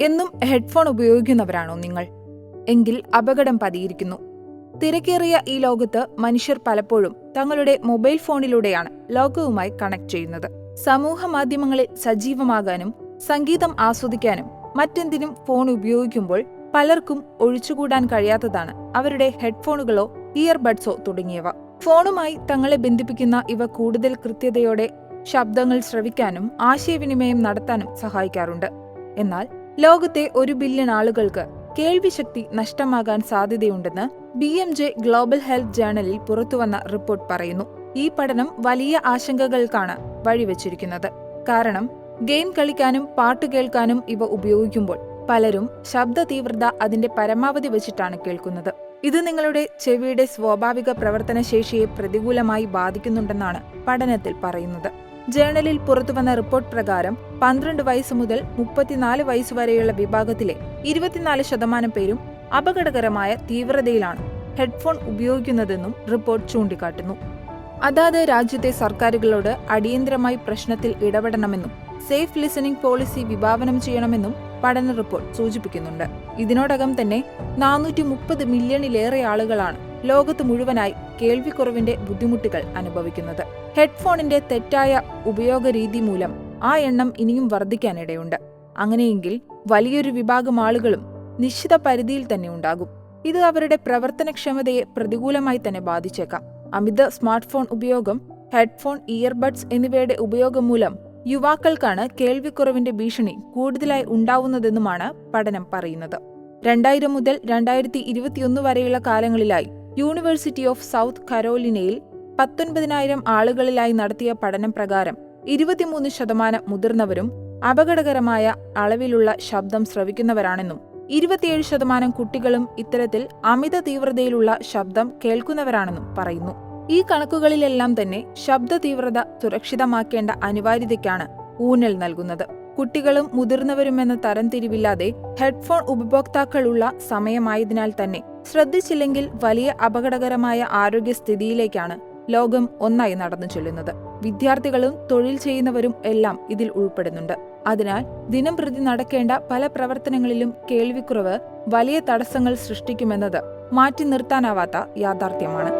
എന്നും ഹെഡ്ഫോൺ ഉപയോഗിക്കുന്നവരാണോ നിങ്ങൾ? എങ്കിൽ അപകടം പതിയിരിക്കുന്നു. തിരക്കേറിയ ഈ ലോകത്ത് മനുഷ്യർ പലപ്പോഴും തങ്ങളുടെ മൊബൈൽ ഫോണിലൂടെയാണ് ലോകവുമായി കണക്ട് ചെയ്യുന്നത്. സമൂഹ മാധ്യമങ്ങളിൽ സജീവമാകാനും സംഗീതം ആസ്വദിക്കാനും മറ്റെന്തിനും ഫോൺ ഉപയോഗിക്കുമ്പോൾ പലർക്കും ഒഴിച്ചുകൂടാൻ കഴിയാത്തതാണ് അവരുടെ ഹെഡ്ഫോണുകളോ ഇയർബഡ്സോ തുടങ്ങിയവ. ഫോണുമായി തങ്ങളെ ബന്ധിപ്പിക്കുന്ന ഇവ കൂടുതൽ കൃത്യതയോടെ ശബ്ദങ്ങൾ ശ്രവിക്കാനും ആശയവിനിമയം നടത്താനും സഹായിക്കാറുണ്ട്. എന്നാൽ ലോകത്തെ 1 ബില്യൺ ആളുകൾക്ക് കേൾവിശക്തി നഷ്ടമാകാൻ സാധ്യതയുണ്ടെന്ന് BMJ ഗ്ലോബൽ ഹെൽത്ത് ജേണലിൽ പുറത്തുവന്ന റിപ്പോർട്ട് പറയുന്നു. ഈ പഠനം വലിയ ആശങ്കകൾക്കാണ് വഴിവെച്ചിരിക്കുന്നത്. കാരണം ഗെയിം കളിക്കാനും പാട്ട് കേൾക്കാനും ഇവ ഉപയോഗിക്കുമ്പോൾ പലരും ശബ്ദ തീവ്രത അതിന്റെ പരമാവധി വെച്ചിട്ടാണ് കേൾക്കുന്നത്. ഇത് നിങ്ങളുടെ ചെവിയുടെ സ്വാഭാവിക പ്രവർത്തനശേഷിയെ പ്രതികൂലമായി ബാധിക്കുന്നുണ്ടെന്നാണ് പഠനത്തിൽ പറയുന്നത്. ജേണലിൽ പുറത്തുവന്ന റിപ്പോർട്ട് പ്രകാരം 12 വയസ്സ് മുതൽ 34 വയസ്സ് വരെയുള്ള വിഭാഗത്തിലെ 24% പേരും അപകടകരമായ തീവ്രതയിലാണ് ഹെഡ്ഫോൺ ഉപയോഗിക്കുന്നതെന്നും റിപ്പോർട്ട് ചൂണ്ടിക്കാട്ടുന്നു. അതാത് രാജ്യത്തെ സർക്കാരുകളോട് അടിയന്തരമായി പ്രശ്നത്തിൽ ഇടപെടണമെന്നും സേഫ് ലിസണിംഗ് പോളിസി വിഭാവനം ചെയ്യണമെന്നും പഠന റിപ്പോർട്ട് സൂചിപ്പിക്കുന്നുണ്ട്. ഇതിനോടകം തന്നെ 430 മില്യണിലേറെ ആളുകളാണ് ലോകത്ത് മുഴുവനായി കേൾവിക്കുറവിന്റെ ബുദ്ധിമുട്ടുകൾ അനുഭവിക്കുന്നത്. ഹെഡ്ഫോണിന്റെ തെറ്റായ ഉപയോഗ രീതി മൂലം ആ എണ്ണം ഇനിയും വർദ്ധിക്കാനിടയുണ്ട്. അങ്ങനെയെങ്കിൽ വലിയൊരു വിഭാഗം ആളുകളും നിശ്ചിത പരിധിയിൽ തന്നെ ഉണ്ടാകും. ഇത് അവരുടെ പ്രവർത്തനക്ഷമതയെ പ്രതികൂലമായി തന്നെ ബാധിച്ചേക്കാം. അമിത സ്മാർട്ട് ഫോൺ ഉപയോഗം, ഹെഡ്ഫോൺ, ഇയർബഡ്സ് എന്നിവയുടെ ഉപയോഗം മൂലം യുവാക്കൾക്കാണ് കേൾവിക്കുറവിന്റെ ഭീഷണി കൂടുതലായി ഉണ്ടാവുന്നതെന്നുമാണ് പഠനം പറയുന്നത്. 2000 മുതൽ 2021 വരെയുള്ള കാലങ്ങളിലായി യൂണിവേഴ്സിറ്റി ഓഫ് സൗത്ത് കരോലിനയിൽ 19,000 ആളുകളിലായി നടത്തിയ പഠനം പ്രകാരം 23% മുതിർന്നവരും അപകടകരമായ അളവിലുള്ള ശബ്ദം ശ്രവിക്കുന്നവരാണെന്നും 27% കുട്ടികളും ഇത്തരത്തിൽ അമിത തീവ്രതയിലുള്ള ശബ്ദം കേൾക്കുന്നവരാണെന്നും പറയുന്നു. ഈ കണക്കുകളിലെല്ലാം തന്നെ ശബ്ദ തീവ്രത സുരക്ഷിതമാക്കേണ്ട അനിവാര്യതയ്ക്കാണ് ഊന്നൽ നൽകുന്നത്. കുട്ടികളും മുതിർന്നവരുമെന്ന തരംതിരിവില്ലാതെ ഹെഡ്ഫോൺ ഉപഭോക്താക്കളുള്ള സമയമായതിനാൽ തന്നെ ശ്രദ്ധിച്ചില്ലെങ്കിൽ വലിയ അപകടകരമായ ആരോഗ്യസ്ഥിതിയിലേക്കാണ് ലോകം ഒന്നായി നടന്നു ചെല്ലുന്നത്. വിദ്യാർത്ഥികളും തൊഴിൽ ചെയ്യുന്നവരും എല്ലാം ഇതിൽ ഉൾപ്പെടുന്നുണ്ട്. അതിനാൽ ദിനംപ്രതി നടക്കേണ്ട പല പ്രവർത്തനങ്ങളിലും കേൾവിക്കുറവ് വലിയ തടസ്സങ്ങൾ സൃഷ്ടിക്കുമെന്നത് മാറ്റി നിർത്താനാവാത്ത യാഥാർത്ഥ്യമാണ്.